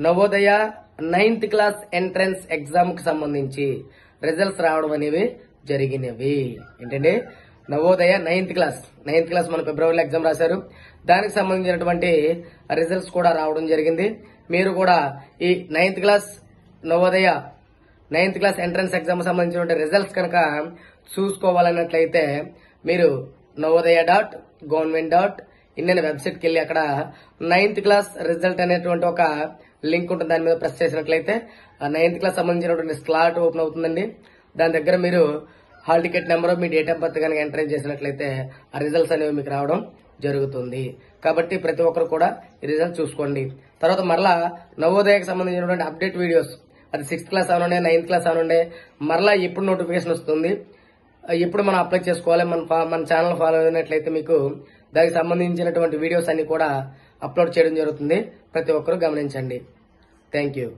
Navodaya 9th class entrance exam కి సంబంధించి results రావడం అనేవి జరిగినవి. ఏంటంటే నవోదయ 9th క్లాస్ మన ఫిబ్రవరిలో ఎగ్జామ్ రాశారు. దానికి సంబంధించినటువంటి రిజల్ట్స్ కూడా రావడం జరిగింది. మీరు కూడా ఈ 9th class Navodaya 9th class entrance exam సంబంధించిన రిజల్ట్స్ కనుక చూసుకోవాలన్నట్లయితే మీరు navodaya.government.in అనే వెబ్సైట్ కి వెళ్లి అక్కడ 9th క్లాస్ రిజల్ట్ అనేటువంటి ఒక లింక్ ఉంటుంది. దాని మీద ప్రెస్ చేసినట్లయితే 9th క్లాస్ సంబంధించినటువంటి స్లాట్ ఓపెన్ అవుతుందండి. దాని దగ్గర మీరు hall ticket number, me date of birth కనుక ఎంటర్ చేసినట్లయితే ఆ రిజల్ట్స్ అనేవి మీకు రావడం జరుగుతుంది. కాబట్టి ప్రతి ఒక్కరు కూడా ఈ రిజల్ట్ చూసుకోండి. తర్వాత మరలా నవోదయకు సంబంధించినటువంటి అప్డేట్ వీడియోస్, అది 6th క్లాస్ అవనండి, 9th క్లాస్ అవనండి, మరలా ఎప్పుడు నోటిఫికేషన్ వస్తుంది, ఎప్పుడు మనం అప్లై చేసుకోవాలి, మన ఛానల్ ఫాలో అయినట్లయితే మీకు దానికి సంబంధించినటువంటి వీడియోస్ అన్ని కూడా అప్లోడ్ చేయడం జరుగుతుంది. ప్రతి ఒక్కరు గమనించండి. Thank you.